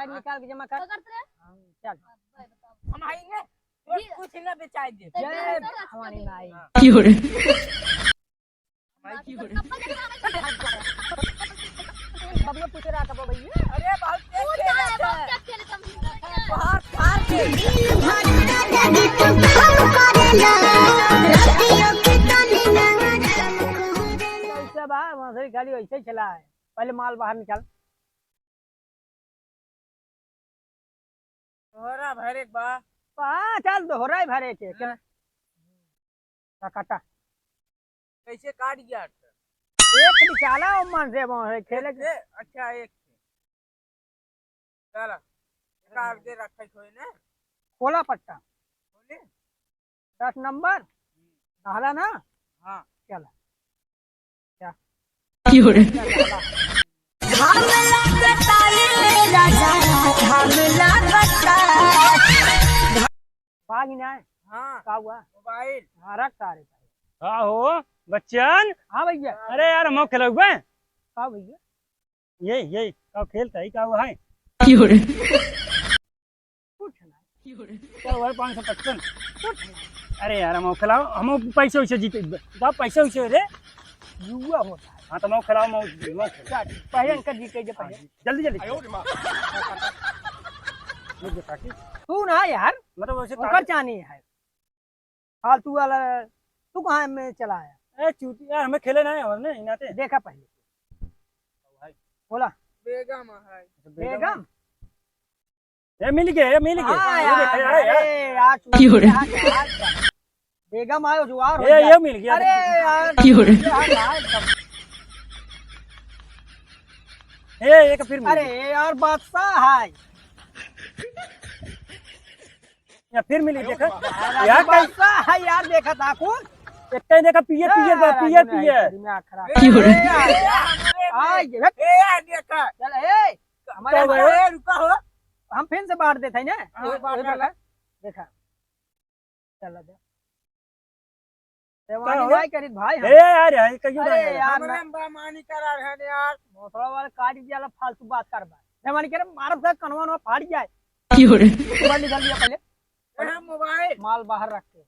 Card निकाल के जमा कर। चल हम आएंगे कुछ ना बेचाई दे। जय भवानी माई। बबलू पूछ रहा था भैया। अरे बहुत तेज खेल रहा है। बहुत ऐसा बा वहाँ से गाड़ी वैसे ही चला है। पहले माल बाहर निकाल। तोहरा भरे बा चल दोहरा ही भरे के काटा कैसे काट गया एक निकाला और मन से वहाँ से खेले के। अच्छा एक चला काट दे रखा खोए ने खोला पट्टा बोले 10 नंबर डाला ना। हाँ चला क्या भाग ना है। हाँ क्या हुआ मोबाइल हाँ रख सारे। हाँ हो बच्चन। हाँ भैया अरे यार हम खेल क्या भैया यही का खेलता ही का हुआ है कुछ नहीं क्या हुआ 555। अरे यार हम खिलाओ हम पैसे वैसे जीते पैसे वैसे रे युवा होता है। हाँ तो मैं खिलाओ मैं पहले अंकल जीते जो पहले जल्दी जल्दी तू ना यार मतलब वैसे ओकर चानी है फालतू वाला। तू कहाँ में चला आया। ए चूती यार हमें खेले ना और ने इनाते देखा पहले बोला बेगम है बेगम ये मिल गए हाँ यार बेगम आयो जुआर हो ये मिल गया। अरे यार एक फिर अरे यार बादशाह है या फिर मिली देखा यार बादशाह है यार देखा था कौन एक देखा पियर देखा चल ए हमारे रुका हो हम फिर से बांट देते हैं ना। देखा चल भाई करीब भाई ए यार है कहियो अरे यार हमरे बेईमानी करा रहे हैं यार मोटरा वाला काट दिया फालतू बात कर बा बेईमानी करे मारब से कनवा न फाड़ जाए। मोबाइल निकाल लिया पहले मोबाइल माल बाहर रख के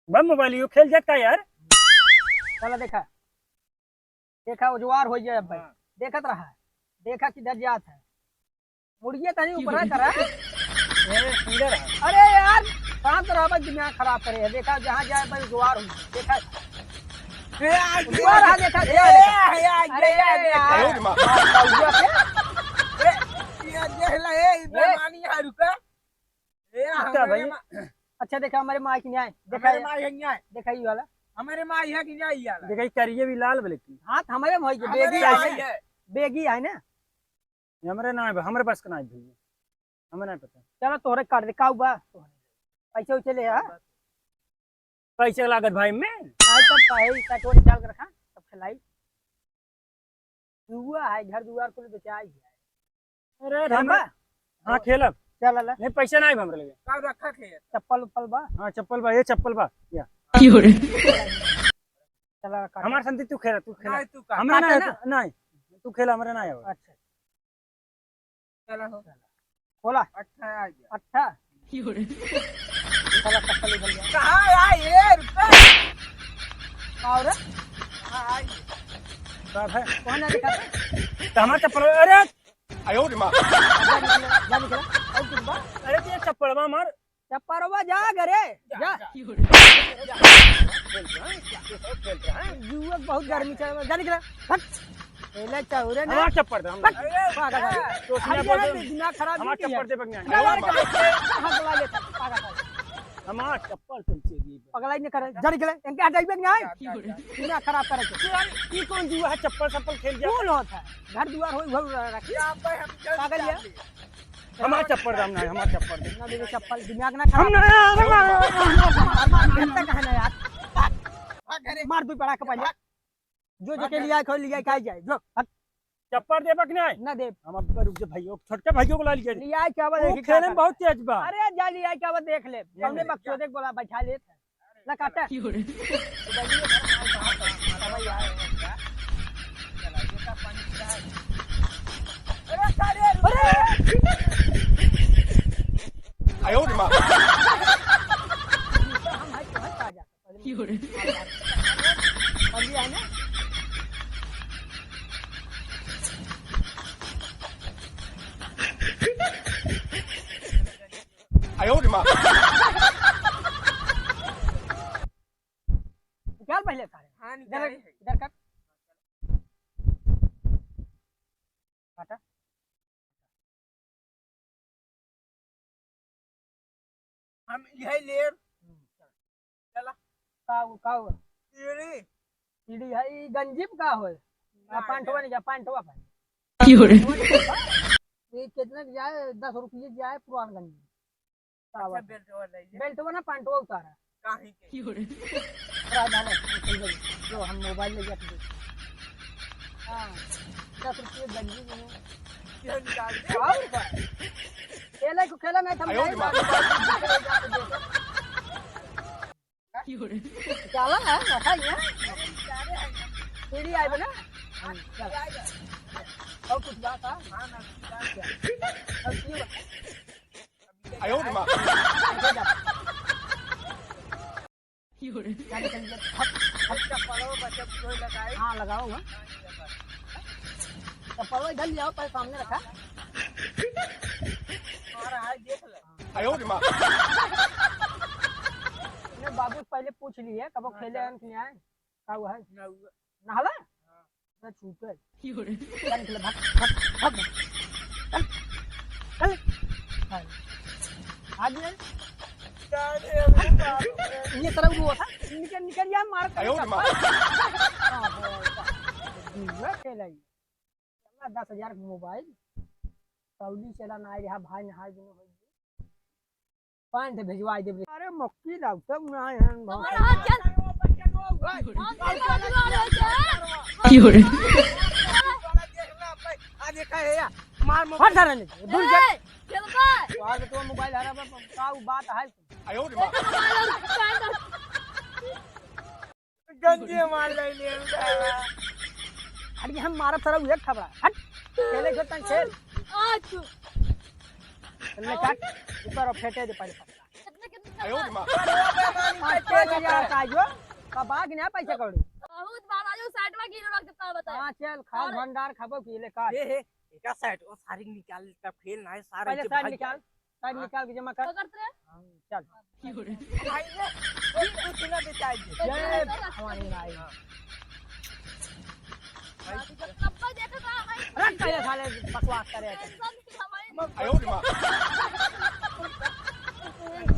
बम मोबाइल यो खेल जाता यार। चला देखा उजवार हो जाए। भाई देखत रहा देखा किधर जात है मुर्गिया तनी ऊपर कर अरे यार शांत रहा दिमाग खराब करे है। देखा जहाँ जाए भाई उजवार हुई देखा उजवार है देखा अच्छा देखा हमारे माँ की न्याय देखा ये वाला हमारे माँ है कि नहीं यार देखा करिए भी लाल बले की हाथ हमारे भाई के बेगी है ना हमारे ना हमारे पास का ना भैया हमें नहीं पता। चलो तोहरे काट दे का हुआ पैसे उसे ले आ पैसे लागत भाई में आज तब पाए कटो निकाल के रखा तब खिलाई हुआ है घर दुआर को बेचाई है। अरे हमरा हां खेलब चल ले नहीं पैसा नहीं हमरे लगे कब रखा थे चप्पल उप्पल बा हां चप्पल बा ये चप्पल बा या चला हमार संति तू खेला नहीं तू का हमरा काटे ना नहीं तू खेला हमरा ना आया। अच्छा चलो हो बोला अच्छा आ गया अच्छा चला चप्पल निकल गया कहां आए रुपए और कहां आए बात है कौन है दिखा तो हमार चप्पल अरे जा निकला और कुछ बा अरे ये चप्पल बा मार चप्परवा जा घरे जा युवक बहुत गर्मी चल जा निकला पहले चौरे ने हमार चप्पल दे हम दिमाग खराब हमार चप्पल दे बगना हमार चप्पल तुमसे दी पगलाई ने करे जा निकले इनके हटाई बेग नहीं दिमाग खराब करे की कौन जुआ है चप्पल खेल जा कौन होता है घर दुआर होई भर रखी यहां पे हम पागल लिया हमार चप्पल दाम नहीं हमार चप्पल दे ना दे चप्पल दिमाग ना खराब हम कहना यार घरे मार दू पड़ा के पहले जो के लिया खो लिया खाई जाए जो चप्पल दे बक नहीं ना दे हम अब रुक जा भाइयों छोटे भाइयों को ला लीजिए लिया क्या बा वो खेलने में बहुत तेज बा। अरे जा लिया क्या बा देख ले हमने बक्सो देख बोला बैठा ले ना काटा अरे निकाल पहले सारे। हाँ इधर निकाले। इधर कर काटा। हम यही ले चला काऊ तेरे सीढ़ी है ई गंजीब का होय पांठवा नहीं जा पांठवा पर ये कितने की जाए 10 रुपये की जाए पुरान गंजी अच्छा बेल्ट वाला ये बेल्ट ना पांठवा उतारा काहे के जो हम मोबाइल ले जाते हाँ 10 रुपये गंजी में ये निकाल दे और का खेला को खेला नहीं था चला है रखा है सीढ़ी आई बना और कुछ बात है हाँ ना चप्पलों बच्चे कोई लगाए हाँ लगाऊंगा चप्पल इधर ले आओ पहले सामने रखा हमारा है देख ले बाबू से पहले पूछ लिए कब खेले हैं कि नहीं आए का हुआ है ना हुआ नहाला मैं छूटे चल निकले भाग भाग भाग चल आज ये तरह हुआ था निकल निकल यार मार कर खेला 10,000 मोबाइल सऊदी चला ना रहा भाई नहाय दिन हो पांच भेजवा दे अरे मक्की लाग सब ना है हमारा हाथ चल मार हट धरने दूर जा चल भाई आज तो मोबाइल हरा का बात है गंजे मार ले अरे हम मारा तरह एक खबरा हट खेले के तन खेल आज ले काट ऊपर और फेंटे दे पड़े कितने कितने पाँच हजार का जो बाग ना पैसा कौड़ी बहुत बार आयो साइड में गिरो रख देता बता हाँ चल खा भंडार खाबो की ले काट एका साइड वो सारी निकाल का फेल ना है सारे पहले साइड निकाल के जमा कर करते रहे चल भाई ने कुछ ना बेचाई जय भवानी नाई कब्बा देखा था भाई रख पहले साले बकवास करे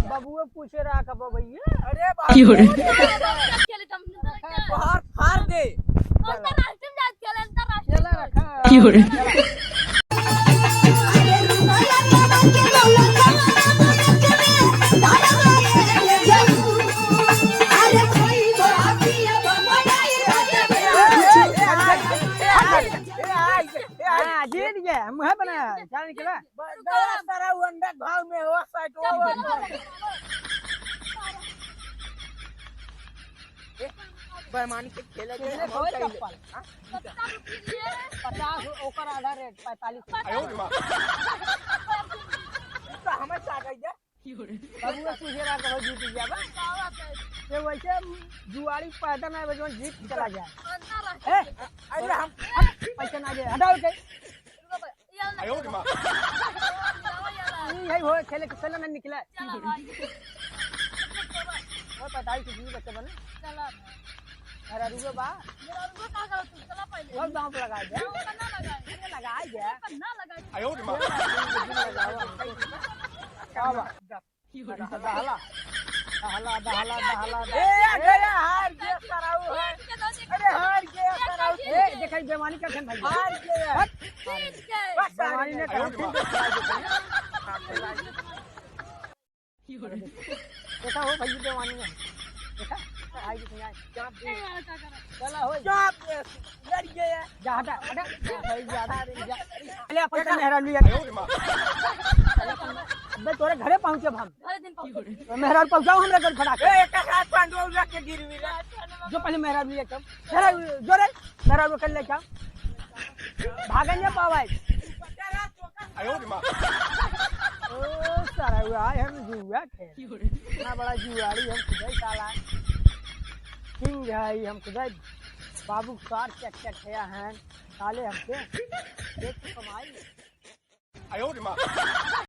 बबुआ पूछे रहा कब भैया अरे खेले तुम बाहर फाड़ दे अंतरराष्ट्रीय मैच खेले अंतरराष्ट्रीय चला रखा जीत गया मुँह बनाया क्या निकला सारा अंडा घाव में हो साइड बेईमानी के खेले के कितने कोई चप्पल 50 50 ओकर आधा रेट 45 तो हमें साथ आई जा बबुआ पूछे रहा कब जीत गया बा ये वैसे जुआरी पैदा ना बजवन जीत चला जाए अरे हम पैसा ना दे हटाओ के यही हो खेले खेला ना निकला वो 45 की बच्चे बने अरे रुको बा वो दांव पे लगा दे लगा गया दहला गया हार गया सराऊ है अरे हार गया सराऊ ए देखा बेमानी का भाई हार गया बेमानी ने कहा देखा हो भाई बेमानी में देखा आई कितनी आई चला हो चाप लड़ गया जा हटा हटा भाई ज्यादा पहले अपन का मेहरान लिया अबे तोरे घरे पहुंचे हम मेहरान पहुंचाओ हमरा घर खड़ा के एक हाथ पांडव रख के गिरवी रे जो पहले मेहरान लिया कब जरा जोरे मेहरान को कर ले क्या भागन ना पावाई ओ सारा हुआ हम जुआ खेल ना बड़ा जुआड़ी हम खुदाई साला किंग है हम खुदाई बाबू सार चेक चेक है हैं साले हमसे देख कमाई